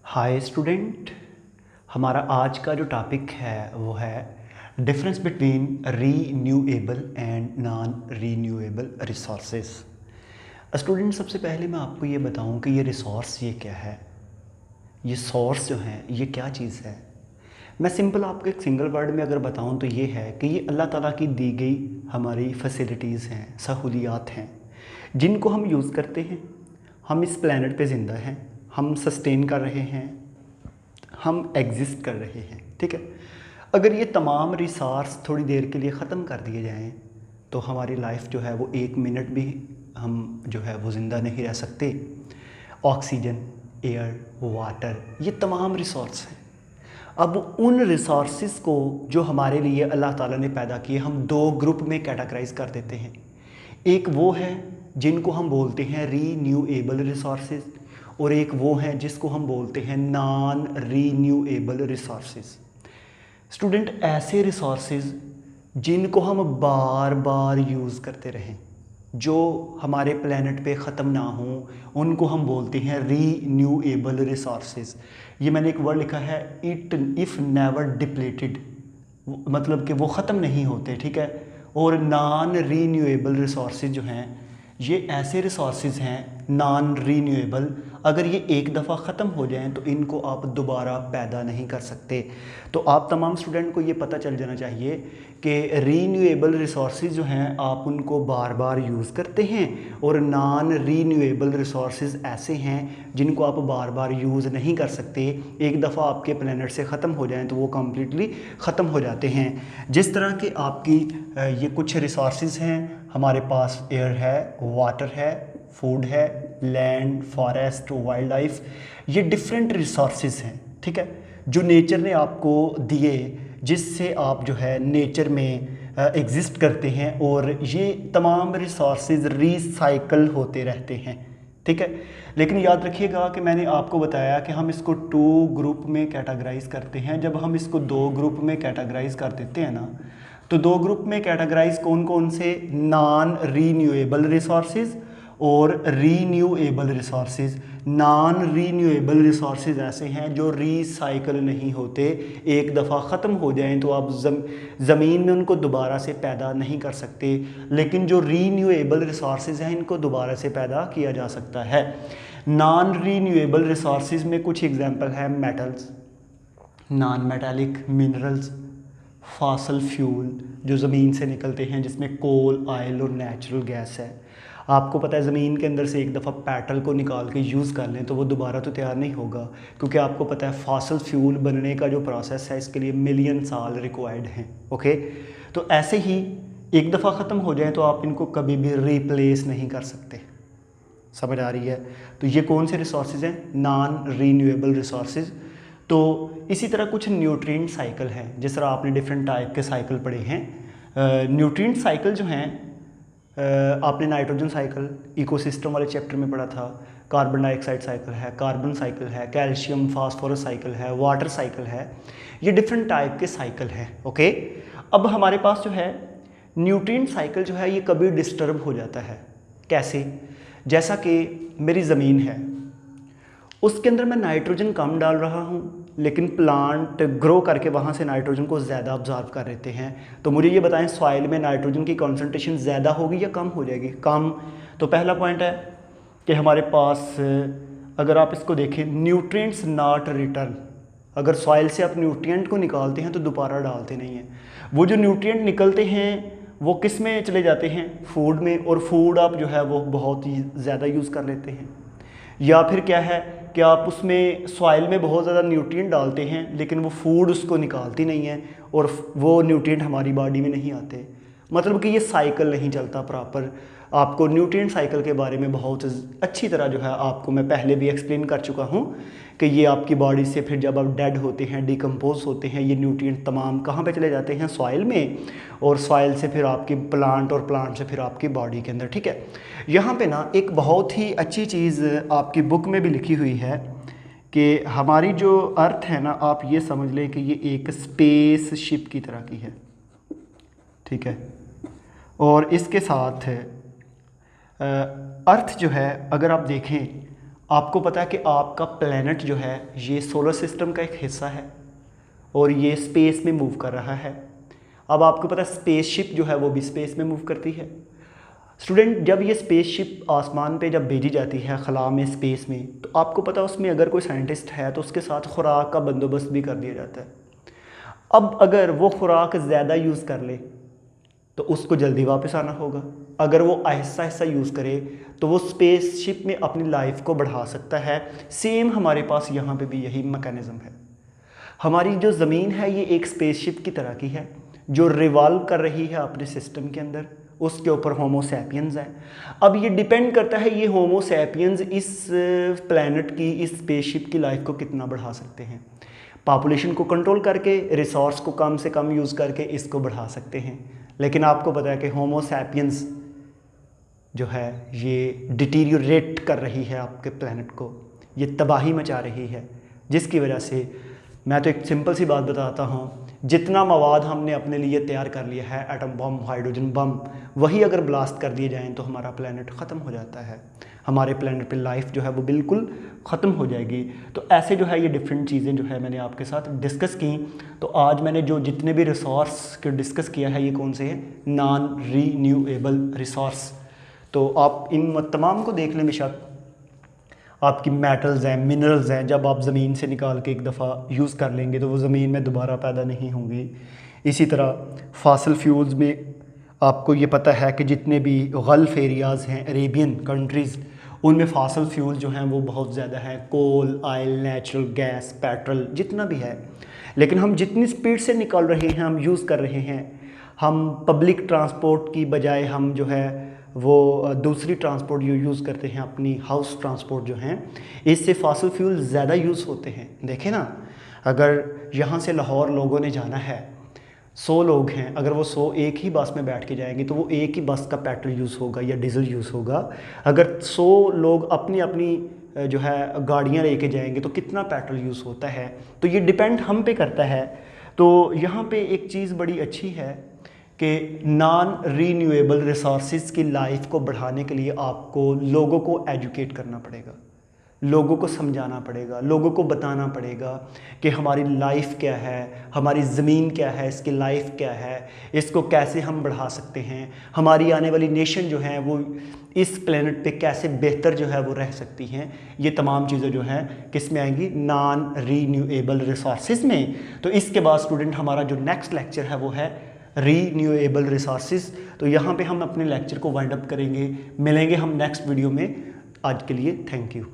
Hi student. हमारा आज का जो टॉपिक है वो है difference between renewable and non renewable resources. Student, सबसे पहले मैं आपको ये बताऊं कि ये रिसोर्स ये क्या है, ये सोर्स जो है ये क्या चीज़ है। मैं सिंपल आपको एक सिंगल वर्ड में अगर बताऊं तो ये है कि ये अल्लाह ताला की दी गई हमारी फैसिलिटीज़ हैं, सहूलियात हैं, जिनको हम यूज़ करते हैं। हम इस प्लेनेट पे ज़िंदा हैं, हम सस्टेन कर रहे हैं, हम एग्जिस्ट कर रहे हैं, ठीक है। अगर ये तमाम रिसोर्स थोड़ी देर के लिए ख़त्म कर दिए जाएं तो हमारी लाइफ जो है वो एक मिनट भी हम जो है वो ज़िंदा नहीं रह सकते। ऑक्सीजन, एयर, वाटर, ये तमाम रिसोर्स हैं। अब उन रिसोर्सेज को जो हमारे लिए अल्लाह ताला ने पैदा किए हम दो ग्रुप में कैटेगराइज कर देते हैं। एक वो है जिनको हम बोलते हैं रीन्यूएबल रिसोर्सेज और एक वो है जिसको हम बोलते हैं नॉन रीन्यूएबल रिसोर्सेज। स्टूडेंट, ऐसे रिसोर्सेज जिनको हम बार बार यूज़ करते रहें, जो हमारे प्लेनेट पे ख़त्म ना हों, उनको हम बोलते हैं रीन्यूएबल रिसोर्सेज। ये मैंने एक वर्ड लिखा है, इट इफ़ नेवर डिप्लीटेड, मतलब कि वो ख़त्म नहीं होते, ठीक है। और नॉन रीन्यूएबल रिसोर्सेज जो हैं ये ऐसे रिसोर्सेज हैं नॉन रीन्यूएबल, अगर ये एक दफ़ा ख़त्म हो जाएं तो इनको आप दोबारा पैदा नहीं कर सकते। तो आप तमाम स्टूडेंट को ये पता चल जाना चाहिए कि रीन्यूएबल रिसोर्सेज जो हैं आप उनको बार बार यूज़ करते हैं और नॉन रीन्यूएबल रिसोर्सेज ऐसे हैं जिनको आप बार बार यूज़ नहीं कर सकते। एक दफ़ा आपके प्लेनेट से ख़त्म हो जाएं तो वो कम्प्लीटली ख़त्म हो जाते हैं। जिस तरह के आपकी ये कुछ रिसोर्सेज हैं, हमारे पास एयर है, वाटर है, फूड है, लैंड, फॉरेस्ट, वाइल्ड लाइफ, ये डिफरेंट रिसोर्सेज हैं, ठीक है, जो नेचर ने आपको दिए, जिससे आप जो है नेचर में एग्जिस्ट करते हैं। और ये तमाम रिसोर्सेज रिसाइकल होते रहते हैं, ठीक है। लेकिन याद रखिएगा कि मैंने आपको बताया कि हम इसको टू ग्रुप में कैटेगराइज करते हैं। जब हम इसको दो ग्रुप में कैटेगराइज कर देते हैं ना, तो दो ग्रुप में कैटेगराइज कौन कौन से, नॉन रीन्यूएबल रिसोर्सेज और renewable resources. Non renewable resources ऐसे हैं जो रीसाइकल नहीं होते, एक दफ़ा ख़त्म हो जाएं तो आप ज़मीन में उनको दोबारा से पैदा नहीं कर सकते। लेकिन जो रीन्यूएबल रिसोर्सेज हैं इनको दोबारा से पैदा किया जा सकता है। नॉन रीन्यूएबल रिसोर्सेज में कुछ एग्जांपल है, metals, non metallic minerals, fossil fuel जो ज़मीन से निकलते हैं, जिसमें कोल, ऑयल और नेचुरल गैस है। आपको पता है ज़मीन के अंदर से एक दफ़ा पेट्रोल को निकाल के यूज़ कर लें तो वो दोबारा तो तैयार नहीं होगा, क्योंकि आपको पता है फॉसल फ्यूल बनने का जो प्रोसेस है इसके लिए मिलियन साल रिक्वायर्ड हैं, ओके। तो ऐसे ही एक दफ़ा ख़त्म हो जाए तो आप इनको कभी भी रिप्लेस नहीं कर सकते। समझ आ रही है? तो ये कौन से रिसोर्सेज हैं, नॉन रीन्यूएबल रिसोर्सेज। तो इसी तरह कुछ न्यूट्रिएंट साइकिल हैं, जिस तरह आपने डिफरेंट टाइप के साइकिल पढ़े हैं। न्यूट्रिएंट साइकिल जो हैं आपने नाइट्रोजन साइकिल इकोसिस्टम वाले चैप्टर में पढ़ा था, कार्बन डाइऑक्साइड साइकिल है, कार्बन साइकिल है, कैल्शियम फास्फोरस साइकिल है, वाटर साइकिल है। ये डिफरेंट टाइप के साइकिल हैं, ओके। अब हमारे पास जो है न्यूट्रिएंट साइकिल जो है ये कभी डिस्टर्ब हो जाता है। कैसे? जैसा कि मेरी ज़मीन है, उसके अंदर मैं नाइट्रोजन कम डाल रहा हूँ, लेकिन प्लांट ग्रो करके वहाँ से नाइट्रोजन को ज़्यादा ऑब्जर्व कर लेते हैं। तो मुझे ये बताएं, सॉइल में नाइट्रोजन की कॉन्सेंट्रेशन ज़्यादा होगी या कम हो जाएगी? कम। तो पहला पॉइंट है कि हमारे पास, अगर आप इसको देखें, न्यूट्रिएंट्स नॉट रिटर्न, अगर सॉइल से आप न्यूट्रिएंट को निकालते हैं तो दोबारा डालते नहीं हैं। वो जो न्यूट्रिएंट निकलते हैं वो किस में चले जाते हैं, फूड में, और फूड आप जो है वो बहुत ही ज़्यादा यूज़ कर लेते हैं। या फिर क्या है कि आप उसमें सॉइल में बहुत ज़्यादा न्यूट्रिएंट डालते हैं लेकिन वो फूड उसको निकालती नहीं है और वो न्यूट्रिएंट हमारी बॉडी में नहीं आते। मतलब कि ये साइकिल नहीं चलता प्रॉपर। आपको न्यूट्रिएंट साइकिल के बारे में बहुत अच्छी तरह जो है आपको मैं पहले भी एक्सप्लेन कर चुका हूँ कि ये आपकी बॉडी से फिर जब आप डेड होते हैं, डिकम्पोज होते हैं, ये न्यूट्रिएंट तमाम कहाँ पे चले जाते हैं, सॉइल में, और सॉइल से फिर आपकी प्लांट, और प्लांट से फिर आपकी बॉडी के अंदर, ठीक है। यहाँ पे ना एक बहुत ही अच्छी चीज़ आपकी बुक में भी लिखी हुई है कि हमारी जो अर्थ है ना, आप ये समझ लें कि ये एक स्पेस शिप की तरह की है, ठीक है। और इसके साथ अर्थ जो है, अगर आप देखें आपको पता है कि आपका प्लैनेट जो है ये सोलर सिस्टम का एक हिस्सा है और ये स्पेस में मूव कर रहा है। अब आपको पता है स्पेसशिप जो है वो भी स्पेस में मूव करती है। स्टूडेंट, जब ये स्पेसशिप आसमान पे जब भेजी जाती है खला में, स्पेस में, तो आपको पता है उसमें अगर कोई साइंटिस्ट है तो उसके साथ खुराक का बंदोबस्त भी कर दिया जाता है। अब अगर वो खुराक ज़्यादा यूज़ कर ले तो उसको जल्दी वापस आना होगा, अगर वो आहिस्ता आहिस्ता यूज़ करे तो वो स्पेसशिप में अपनी लाइफ को बढ़ा सकता है। सेम हमारे पास यहाँ पे भी यही मैकेनिज़्म है। हमारी जो ज़मीन है ये एक स्पेसशिप की तरह की है जो रिवॉल्व कर रही है अपने सिस्टम के अंदर, उसके ऊपर होमो सैपियंस है। अब ये डिपेंड करता है ये होमो सैपियंस इस प्लैनेट की, इस स्पेसशिप की लाइफ को कितना बढ़ा सकते हैं। पॉपुलेशन को कंट्रोल करके, रिसोर्स को कम से कम यूज़ करके इसको बढ़ा सकते हैं। लेकिन आपको पता है कि होमो सैपियंस जो है ये डिटीरियोरेट कर रही है आपके प्लैनेट को, ये तबाही मचा रही है, जिसकी वजह से मैं तो एक सिंपल सी बात बताता हूँ, जितना मवाद हमने अपने लिए तैयार कर लिया है, एटम बम, हाइड्रोजन बम, वही अगर ब्लास्ट कर दिए जाएँ तो हमारा प्लैनेट ख़त्म हो जाता है, हमारे प्लैनेट पे लाइफ जो है वो बिल्कुल ख़त्म हो जाएगी। तो ऐसे जो है ये डिफरेंट चीज़ें जो है मैंने आपके साथ डिस्कस की। तो आज मैंने जो जितने भी रिसोर्स के डिस्कस किया है ये कौन से हैं? Non renewable resource. तो आप इन तमाम को देख लें, बेशक आपकी मेटल्स हैं, मिनरल्स हैं, जब आप ज़मीन से निकाल के एक दफ़ा यूज़ कर लेंगे तो वो ज़मीन में दोबारा पैदा नहीं होंगी। इसी तरह फॉसिल फ्यूल्स में आपको ये पता है कि जितने भी गल्फ़ एरियाज़ हैं, अरेबियन कंट्रीज़, उनमें फॉसिल फ्यूल जो हैं वो बहुत ज़्यादा हैं, कोल, ऑयल, नेचुरल गैस, पेट्रोल, जितना भी है। लेकिन हम जितनी स्पीड से निकाल रहे हैं, हम यूज़ कर रहे हैं, हम पब्लिक ट्रांसपोर्ट की बजाय हम जो है वो दूसरी ट्रांसपोर्ट यूज़ करते हैं, अपनी हाउस ट्रांसपोर्ट जो हैं, इससे फॉसिल फ्यूल ज़्यादा यूज़ होते हैं। देखें ना, अगर यहाँ से लाहौर लोगों ने जाना है, 100 लोग हैं, अगर वो 100 एक ही बस में बैठ के जाएंगे तो वो एक ही बस का पेट्रोल यूज़ होगा या डीजल यूज़ होगा। अगर 100 लोग अपनी अपनी जो है गाड़ियाँ लेके जाएंगे तो कितना पेट्रोल यूज़ होता है। तो ये डिपेंड हम पे करता है। तो यहाँ पे एक चीज़ बड़ी अच्छी है कि नॉन रीन्यूएबल रिसोर्सेज की लाइफ को बढ़ाने के लिए आपको लोगों को एजुकेट करना पड़ेगा, लोगों को समझाना पड़ेगा, लोगों को बताना पड़ेगा कि हमारी लाइफ क्या है, हमारी ज़मीन क्या है, इसकी लाइफ क्या है, इसको कैसे हम बढ़ा सकते हैं, हमारी आने वाली नेशन जो है वो इस प्लेनेट पे कैसे बेहतर जो है वो रह सकती हैं। ये तमाम चीज़ें जो हैं किस में आएंगी? नॉन रीन्यूएबल रिसोर्सेज में। तो इसके बाद स्टूडेंट हमारा जो नेक्स्ट लेक्चर है वो है रीन्यूएबल रिसोर्सेज। तो यहाँ पे हम अपने लेक्चर को वाइंड अप करेंगे। मिलेंगे हम नेक्स्ट वीडियो में। आज के लिए थैंक यू।